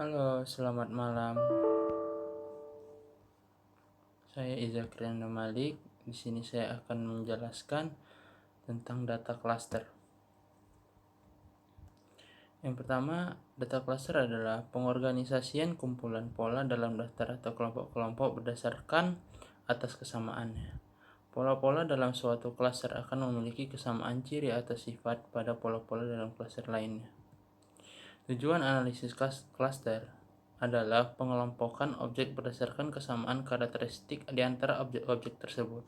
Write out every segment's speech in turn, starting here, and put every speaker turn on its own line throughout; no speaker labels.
Halo, selamat malam. Saya Iza Krianda Malik. Di sini saya akan menjelaskan tentang data cluster. Yang pertama, data cluster adalah pengorganisasian kumpulan pola dalam daftar atau kelompok-kelompok berdasarkan atas kesamaannya. Pola-pola dalam suatu cluster akan memiliki kesamaan ciri atau sifat pada pola-pola dalam cluster lainnya. Tujuan analisis cluster adalah pengelompokan objek berdasarkan kesamaan karakteristik di antara objek-objek tersebut.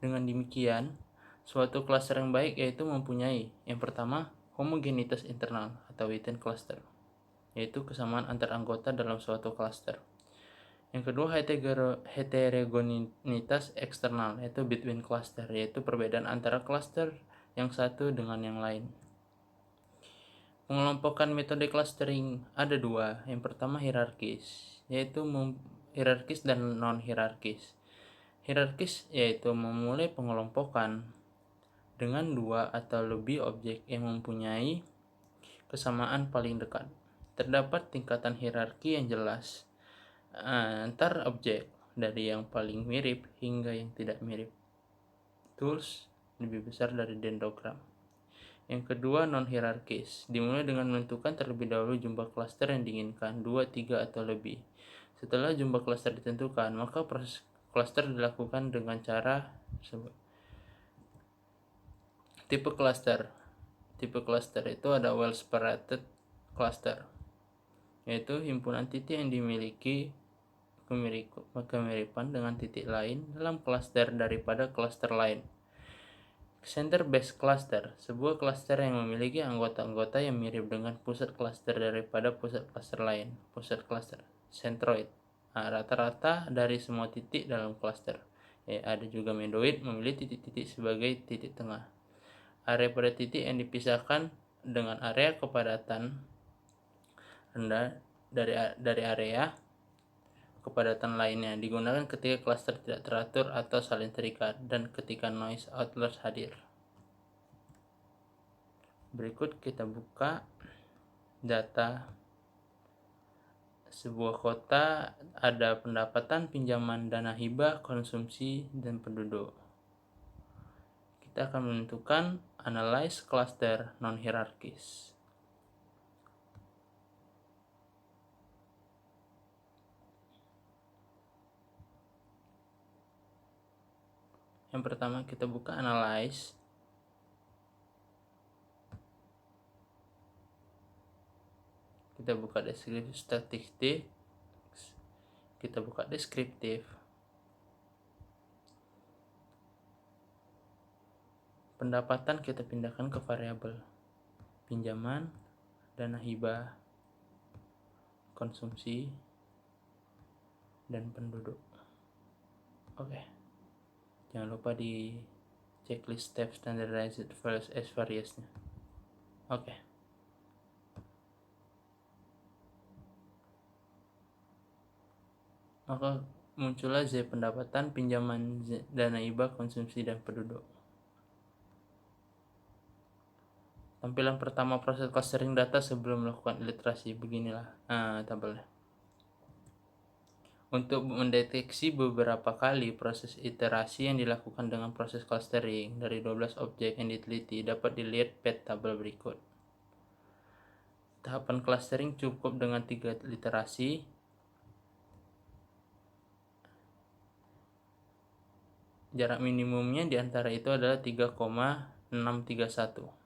Dengan demikian, suatu cluster yang baik yaitu mempunyai yang pertama, homogenitas internal atau within cluster, yaitu kesamaan antar anggota dalam suatu cluster. Yang kedua, heterogenitas eksternal, yaitu between cluster, yaitu perbedaan antara cluster yang satu dengan yang lain. Pengelompokan metode clustering ada dua. Yang pertama hierarkis, yaitu hierarkis dan non-hierarkis. Hierarkis yaitu memulai pengelompokan dengan dua atau lebih objek yang mempunyai kesamaan paling dekat. Terdapat tingkatan hierarki yang jelas antar objek, dari yang paling mirip hingga yang tidak mirip. Tools lebih besar dari dendrogram. Yang kedua, non-hierarkis. Dimulai dengan menentukan terlebih dahulu jumlah klaster yang diinginkan, 2, 3, atau lebih. Setelah jumlah klaster ditentukan, maka proses klaster dilakukan dengan cara tersebut. Tipe klaster. Tipe klaster itu ada well-separated cluster, yaitu himpunan titik yang dimiliki kemiripan dengan titik lain dalam klaster daripada klaster lain. Center-based cluster, sebuah cluster yang memiliki anggota-anggota yang mirip dengan pusat cluster daripada pusat cluster lain. Pusat cluster, centroid, rata-rata dari semua titik dalam cluster. Ada juga medoid, memilih titik-titik sebagai titik tengah. Area pada titik yang dipisahkan dengan area kepadatan rendah dari area kepadatan lainnya digunakan ketika cluster tidak teratur atau saling terikat dan ketika noise outliers hadir. Berikut kita buka data sebuah kota, ada pendapatan, pinjaman, dana hibah, konsumsi, dan penduduk. Kita akan menentukan analyze cluster non-hierarkis. Yang pertama kita buka analyze. Kita buka deskriptif statistik. Kita buka deskriptif. Pendapatan kita pindahkan ke variabel pinjaman, dana hibah, konsumsi, dan penduduk. Oke. Jangan lupa di checklist step standardized as various-nya. Oke. Maka muncullah Z pendapatan, pinjaman, dana hibah, konsumsi, dan penduduk. Tampilan pertama proses clustering data sebelum melakukan literasi. Beginilah tabelnya. Untuk mendeteksi beberapa kali proses iterasi yang dilakukan dengan proses clustering dari 12 objek yang diteliti dapat dilihat pad tabel berikut. Tahapan clustering cukup dengan 3 literasi. Jarak minimumnya di antara itu adalah 3,631.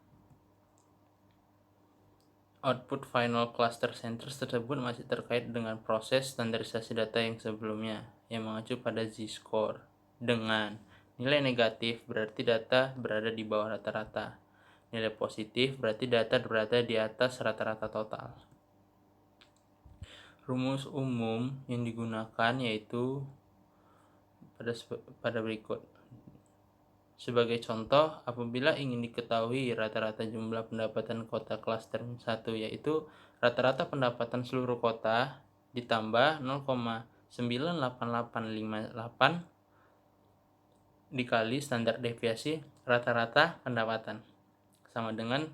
Output final cluster centers tersebut masih terkait dengan proses standarisasi data yang sebelumnya, yang mengacu pada z-score. Dengan nilai negatif berarti data berada di bawah rata-rata. Nilai positif berarti data berada di atas rata-rata total. Rumus umum yang digunakan yaitu pada berikut. Sebagai contoh, apabila ingin diketahui rata-rata jumlah pendapatan kota klaster 1, yaitu rata-rata pendapatan seluruh kota ditambah 0,98858 dikali standar deviasi rata-rata pendapatan, sama dengan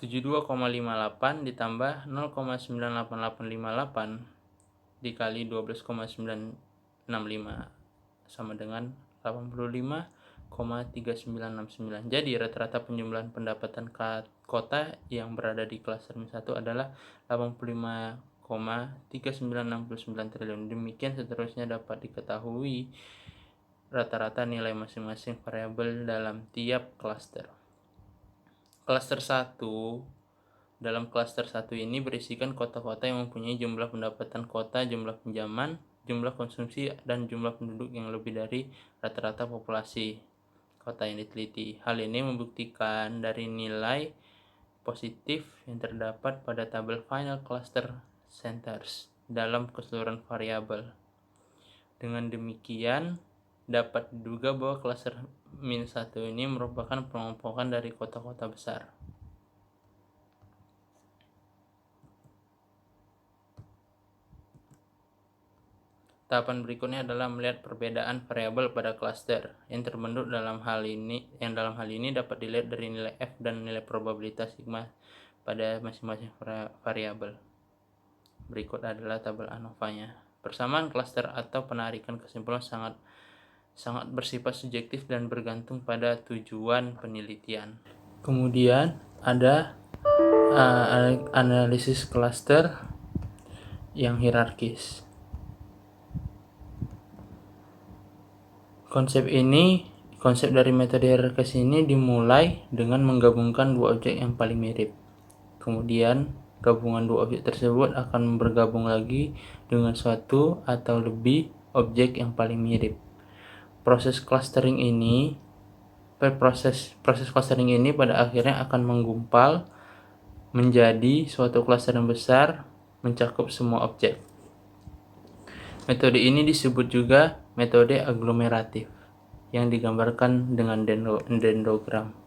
72,58 ditambah 0,98858 dikali 12,965 sama dengan 85,3969. Jadi rata-rata penjumlahan pendapatan kota yang berada di klaster 1 adalah 85,3969 triliun. Demikian seterusnya dapat diketahui rata-rata nilai masing-masing variabel dalam tiap klaster. Klaster 1. Dalam klaster 1 ini berisikan kota-kota yang mempunyai jumlah pendapatan kota, jumlah pinjaman, jumlah konsumsi, dan jumlah penduduk yang lebih dari rata-rata populasi kota yang diteliti. Hal ini membuktikan dari nilai positif yang terdapat pada tabel final cluster centers dalam keseluruhan variabel. Dengan demikian, dapat diduga bahwa klaster -1 ini merupakan pengelompokan dari kota-kota besar. Tahapan berikutnya adalah melihat perbedaan variabel pada klaster yang terbentuk dalam hal ini dapat dilihat dari nilai F dan nilai probabilitas sigma pada masing-masing variabel. Berikut adalah tabel ANOVA-nya. Persamaan klaster atau penarikan kesimpulan sangat bersifat subjektif dan bergantung pada tujuan penelitian. Kemudian ada analisis klaster yang hierarkis. Konsep dari metode hierarkis ini dimulai dengan menggabungkan dua objek yang paling mirip. Kemudian gabungan dua objek tersebut akan bergabung lagi dengan suatu atau lebih objek yang paling mirip. Proses clustering ini pada akhirnya akan menggumpal menjadi suatu cluster yang besar mencakup semua objek. Metode ini disebut juga metode aglomeratif yang digambarkan dengan dendrogram.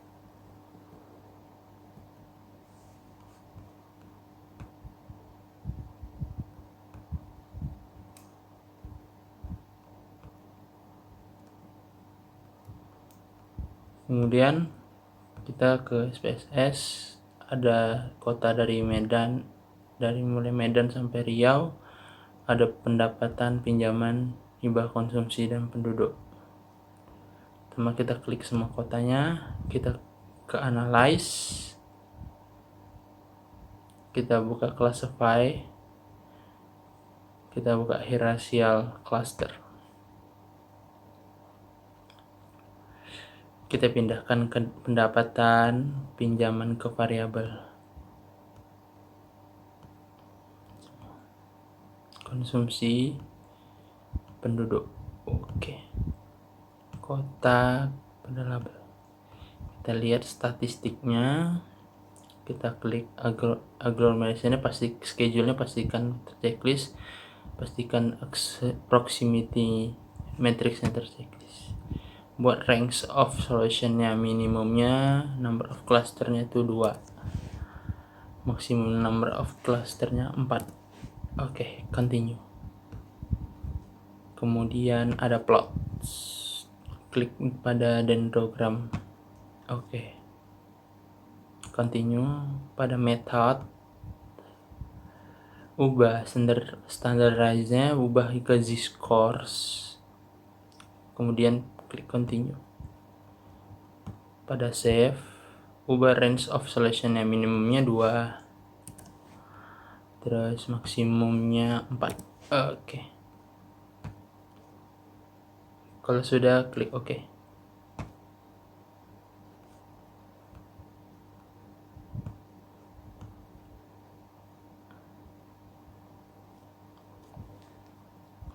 Kemudian kita ke SPSS, ada kota dari mulai Medan sampai Riau, ada pendapatan, pinjaman, hibah konsumsi, dan penduduk. Pertama kita klik semua kotanya, kita ke analyze, kita buka classify, kita buka hierarchical cluster. Kita pindahkan ke pendapatan, pinjaman ke variabel. Konsumsi, penduduk. Oke. Kota pada label. Kita lihat statistiknya. Kita klik agglomeration-nya, schedule-nya pastikan terchecklist, pastikan proximity matrix-nya terchecklist. Buat range of solution-nya, minimumnya number of cluster-nya itu 2, maksimum number of cluster-nya 4. Oke, continue. Kemudian ada plot, klik pada dendrogram. Oke, continue. Pada method, ubah standardize-nya, ubah ke z-scores, kemudian klik continue. Pada save, ubah range of solution-nya, minimumnya 2, terus maksimumnya 4. Oke. Kalau sudah, klik OK.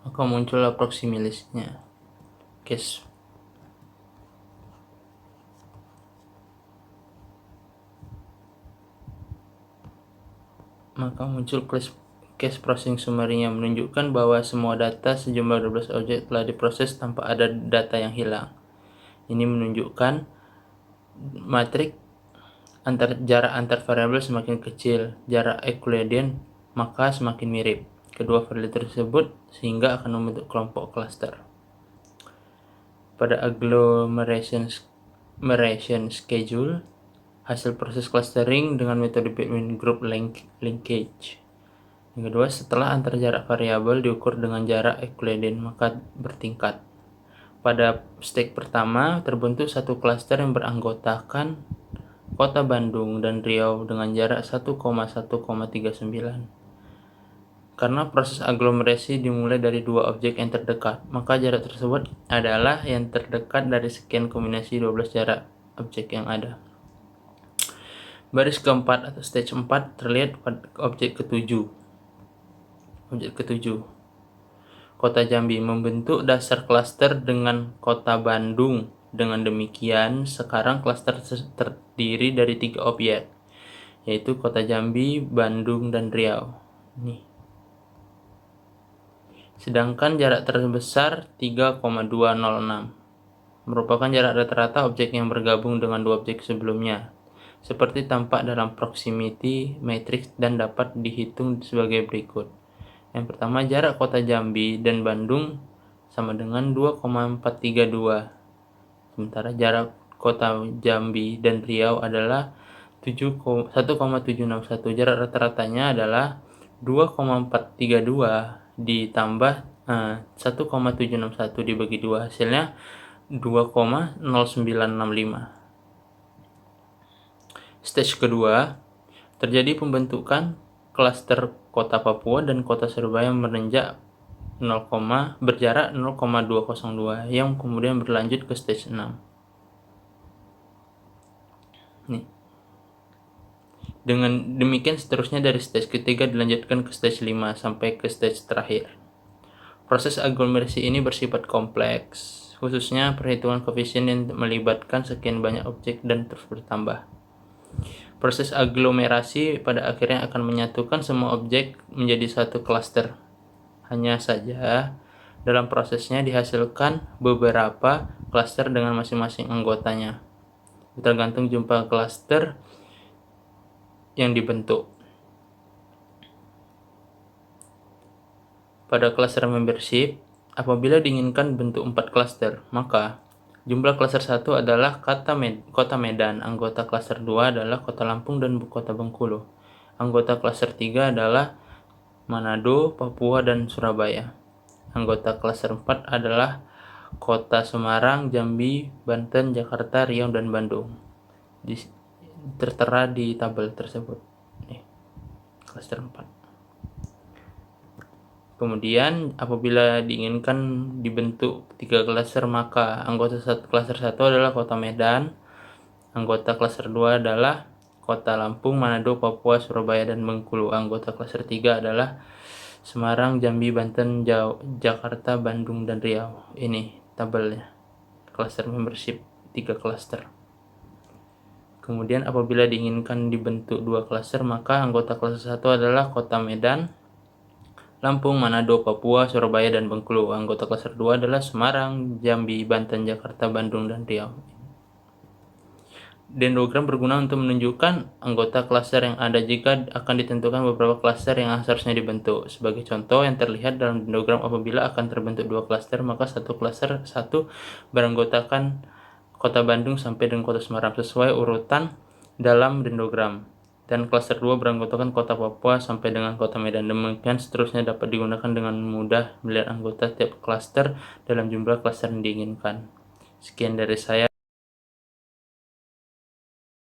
Maka muncul proximity list-nya. Maka muncul case processing summary yang menunjukkan bahwa semua data sejumlah 12 objek telah diproses tanpa ada data yang hilang. Ini menunjukkan matriks jarak antar variabel semakin kecil, jarak Euclidean maka semakin mirip kedua variabel tersebut sehingga akan membentuk kelompok cluster. Pada agglomeration schedule, hasil proses clustering dengan metode between group linkage. Yang kedua, setelah antar jarak variabel diukur dengan jarak Euclidean maka bertingkat. Pada stage pertama terbentuk satu klaster yang beranggotakan Kota Bandung dan Riau dengan jarak 1,1,39. Karena proses aglomerasi dimulai dari dua objek yang terdekat, maka jarak tersebut adalah yang terdekat dari sekian kombinasi 12 jarak objek yang ada. Baris keempat atau stage 4 terlihat pada objek ketujuh. Kota Jambi membentuk dasar klaster dengan Kota Bandung. Dengan demikian, sekarang klaster terdiri dari 3 objek, yaitu Kota Jambi, Bandung, dan Riau. Nih. Sedangkan jarak terbesar 3,206 merupakan jarak rata-rata objek yang bergabung dengan dua objek sebelumnya, seperti tampak dalam proximity matrix dan dapat dihitung sebagai berikut. Yang pertama, jarak Kota Jambi dan Bandung sama dengan 2,432. Sementara jarak Kota Jambi dan Riau adalah 1,761. Jarak rata-ratanya adalah 2,432 ditambah 1,761 dibagi 2, hasilnya 2,0965. Stage kedua, terjadi pembentukan klaster Kota Papua dan Kota Surabaya berjarak 0,202 yang kemudian berlanjut ke stage 6. Nih. Dengan demikian seterusnya dari stage ketiga dilanjutkan ke stage 5 sampai ke stage terakhir. Proses aglomerasi ini bersifat kompleks, khususnya perhitungan koefisien yang melibatkan sekian banyak objek dan terus bertambah. Proses aglomerasi pada akhirnya akan menyatukan semua objek menjadi satu klaster. Hanya saja, dalam prosesnya dihasilkan beberapa klaster dengan masing-masing anggotanya, tergantung jumlah klaster yang dibentuk. Pada klaster membership, apabila diinginkan bentuk 4 klaster, maka jumlah klaster 1 adalah Kota Medan, anggota klaster 2 adalah Kota Lampung dan Kota Bengkulu. Anggota klaster 3 adalah Manado, Papua, dan Surabaya. Anggota klaster 4 adalah Kota Semarang, Jambi, Banten, Jakarta, Riau, dan Bandung. Tertera di tabel tersebut. Klaster 4. Kemudian apabila diinginkan dibentuk 3 klaster, maka anggota klaster 1 adalah Kota Medan, anggota klaster 2 adalah Kota Lampung, Manado, Papua, Surabaya, dan Bengkulu. Anggota klaster 3 adalah Semarang, Jambi, Banten, Jakarta, Bandung, dan Riau. Ini tabelnya. Klaster membership 3 klaster. Kemudian apabila diinginkan dibentuk 2 klaster, maka anggota klaster 1 adalah Kota Medan, Lampung, Manado, Papua, Surabaya, dan Bengkulu. Anggota klaster 2 adalah Semarang, Jambi, Banten, Jakarta, Bandung, dan Riau. Dendrogram berguna untuk menunjukkan anggota klaster yang ada jika akan ditentukan beberapa klaster yang seharusnya dibentuk. Sebagai contoh yang terlihat dalam dendrogram, apabila akan terbentuk 2 klaster, maka satu klaster 1 beranggotakan Kota Bandung sampai dengan Kota Semarang sesuai urutan dalam dendrogram, dan klaster 2 beranggotakan Kota Papua sampai dengan Kota Medan. Demikian seterusnya dapat digunakan dengan mudah melihat anggota tiap klaster dalam jumlah klaster yang diinginkan. Sekian dari saya.